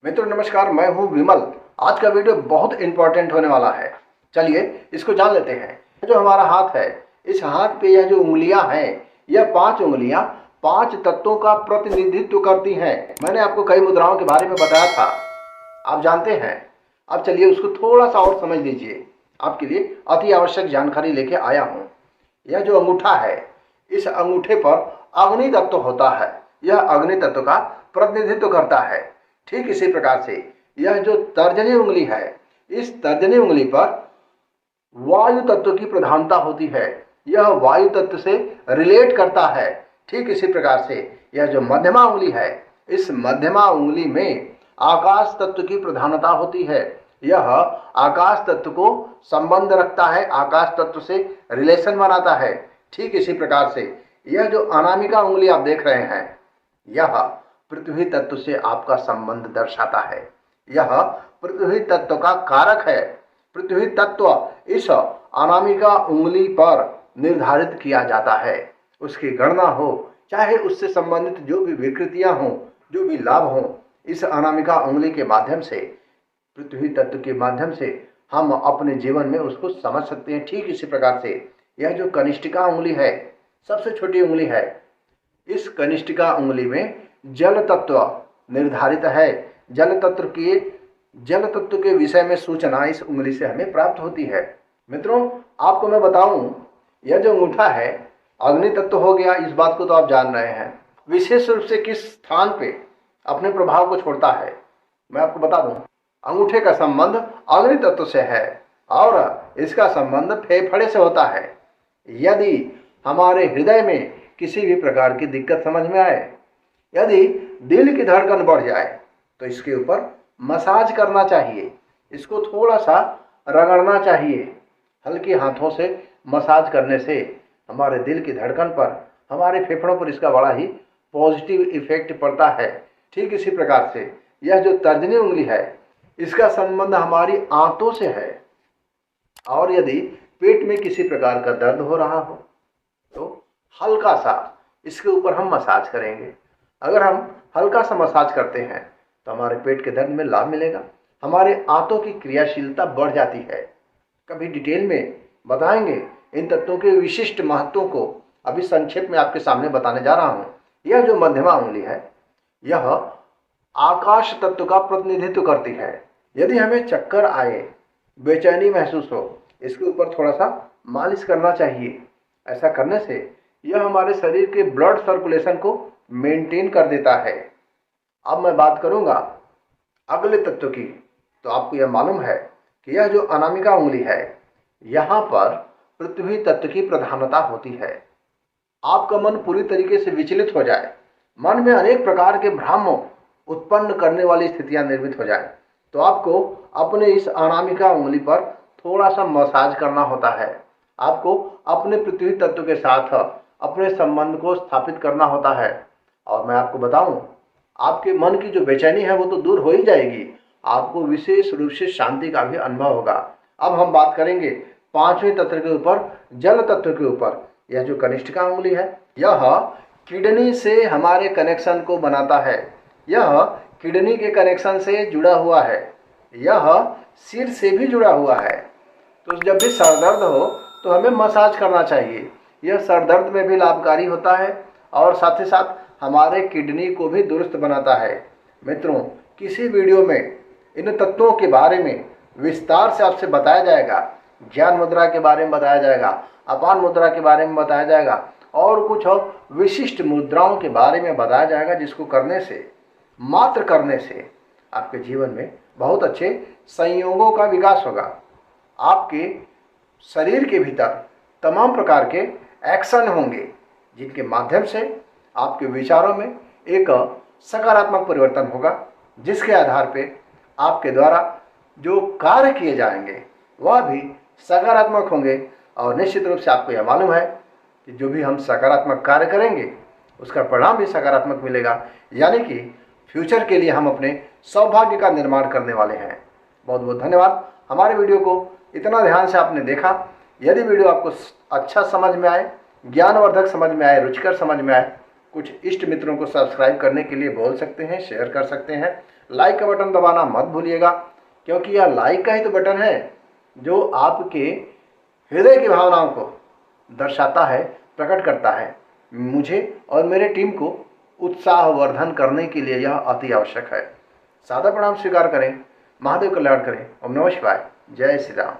मित्रों नमस्कार, मैं हूं विमल। आज का वीडियो बहुत इंपॉर्टेंट होने वाला है। चलिए इसको जान लेते हैं। जो हमारा हाथ है, इस हाथ पे यह जो उंगलियां हैं, यह 5 उंगलियां 5 तत्वों का प्रतिनिधित्व करती हैं। मैंने आपको कई मुद्राओं के बारे में बताया था, आप जानते हैं। अब चलिए उसको थोड़ा सा और समझ लीजिए। आपके लिए अति आवश्यक जानकारी लेके आया हूँ। यह जो अंगूठा है, इस अंगूठे पर अग्नि तत्व होता है। यह अग्नि तत्व का प्रतिनिधित्व करता है। ठीक इसी प्रकार से यह जो तर्जनी उंगली है, इस तर्जनी उंगली पर वायु तत्व की प्रधानता होती है। यह वायु तत्व से रिलेट करता है। ठीक इसी प्रकार से यह जो मध्यमा उंगली है, इस मध्यमा उंगली में आकाश तत्व की प्रधानता होती है। यह आकाश तत्व को संबंध रखता है, आकाश तत्व से रिलेशन बनाता है। ठीक इसी प्रकार से यह जो अनामिका उंगली आप देख रहे हैं, यह पृथ्वी तत्व से आपका संबंध दर्शाता है। यह पृथ्वी तत्व का कारक है। पृथ्वी तत्व इस अनामिका उंगली पर निर्धारित किया जाता है। उसकी गणना हो, चाहे उससे संबंधित जो भी विकृतियां हों, जो भी लाभ हों, इस अनामिका उंगली के माध्यम से, पृथ्वी तत्व के माध्यम से हम अपने जीवन में उसको समझ सकते हैं। ठीक इसी प्रकार से यह जो कनिष्ठिका उंगली है, सबसे छोटी उंगली है, इस कनिष्ठिका उंगली में जल तत्व निर्धारित है। जल तत्व के विषय में सूचना इस उंगली से हमें प्राप्त होती है। मित्रों आपको मैं बताऊं, यह जो अंगूठा है अग्नि तत्व हो गया, इस बात को तो आप जान रहे हैं। विशेष रूप से किस स्थान पे अपने प्रभाव को छोड़ता है, मैं आपको बता दूं। अंगूठे का संबंध अग्नि तत्व से है और इसका संबंध फेफड़े से होता है। यदि हमारे हृदय में किसी भी प्रकार की दिक्कत समझ में आए, यदि दिल की धड़कन बढ़ जाए, तो इसके ऊपर मसाज करना चाहिए। इसको थोड़ा सा रगड़ना चाहिए। हल्के हाथों से मसाज करने से हमारे दिल की धड़कन पर, हमारे फेफड़ों पर इसका बड़ा ही पॉजिटिव इफेक्ट पड़ता है। ठीक इसी प्रकार से यह जो तर्जनी उंगली है, इसका संबंध हमारी आंतों से है। और यदि पेट में किसी प्रकार का दर्द हो रहा हो, तो हल्का सा इसके ऊपर हम मसाज करेंगे। अगर हम हल्का सा मसाज करते हैं तो हमारे पेट के दर्द में लाभ मिलेगा, हमारे आंतों की क्रियाशीलता बढ़ जाती है। कभी डिटेल में बताएंगे इन तत्वों के विशिष्ट महत्वों को। अभी संक्षेप में आपके सामने बताने जा रहा हूं। यह जो मध्यमा उंगली है, यह आकाश तत्व का प्रतिनिधित्व करती है। यदि हमें चक्कर आए, बेचैनी महसूस हो, इसके ऊपर थोड़ा सा मालिश करना चाहिए। ऐसा करने से यह हमारे शरीर के ब्लड सर्कुलेशन को मेंटेन कर देता है। अब मैं बात करूंगा अगले तत्व की। तो आपको यह मालूम है कि यह जो अनामिका उंगली है, यहाँ पर पृथ्वी तत्व की प्रधानता होती है। आपका मन पूरी तरीके से विचलित हो जाए, मन में अनेक प्रकार के भ्रम उत्पन्न करने वाली स्थितियां निर्मित हो जाए, तो आपको अपने इस अनामिका उंगली पर थोड़ा सा मसाज करना होता है। आपको अपने पृथ्वी तत्व के साथ अपने संबंध को स्थापित करना होता है। और मैं आपको बताऊं, आपके मन की जो बेचैनी है वो तो दूर हो ही जाएगी, आपको विशेष रूप से शांति का भी अनुभव होगा। अब हम बात करेंगे 5वें तत्व के ऊपर, जल तत्व के ऊपर। यह जो कनिष्ठिका उंगली है, यह किडनी से हमारे कनेक्शन को बनाता है। यह किडनी के कनेक्शन से जुड़ा हुआ है। यह सिर से भी जुड़ा हुआ है। तो जब भी सर दर्द हो तो हमें मसाज करना चाहिए। यह सर दर्द में भी लाभकारी होता है और साथ ही साथ हमारे किडनी को भी दुरुस्त बनाता है। मित्रों किसी वीडियो में इन तत्वों के बारे में विस्तार से आपसे बताया जाएगा। ज्ञान मुद्रा के बारे में बताया जाएगा, अपान मुद्रा के बारे में बताया जाएगा और कुछ विशिष्ट मुद्राओं के बारे में बताया जाएगा, जिसको करने से, मात्र करने से आपके जीवन में बहुत अच्छे संयोगों का विकास होगा। आपके शरीर के भीतर तमाम प्रकार के एक्शन होंगे, जिनके माध्यम से आपके विचारों में एक सकारात्मक परिवर्तन होगा, जिसके आधार पे आपके द्वारा जो कार्य किए जाएंगे वह भी सकारात्मक होंगे। और निश्चित रूप से आपको यह मालूम है कि जो भी हम सकारात्मक कार्य करेंगे उसका परिणाम भी सकारात्मक मिलेगा। यानी कि फ्यूचर के लिए हम अपने सौभाग्य का निर्माण करने वाले हैं। बहुत बहुत धन्यवाद। हमारे वीडियो को इतना ध्यान से आपने देखा। यदि वीडियो आपको अच्छा समझ में आए, ज्ञानवर्धक समझ में आए, रुचिकर समझ में आए, कुछ इष्ट मित्रों को सब्सक्राइब करने के लिए बोल सकते हैं, शेयर कर सकते हैं। लाइक का बटन दबाना मत भूलिएगा, क्योंकि यह लाइक का ही तो बटन है जो आपके हृदय की भावनाओं को दर्शाता है, प्रकट करता है। मुझे और मेरे टीम को उत्साहवर्धन करने के लिए यह अति आवश्यक है। सादर प्रणाम स्वीकार करें। महादेव कल्याण करें। ओम नमः शिवाय। जय श्री राम।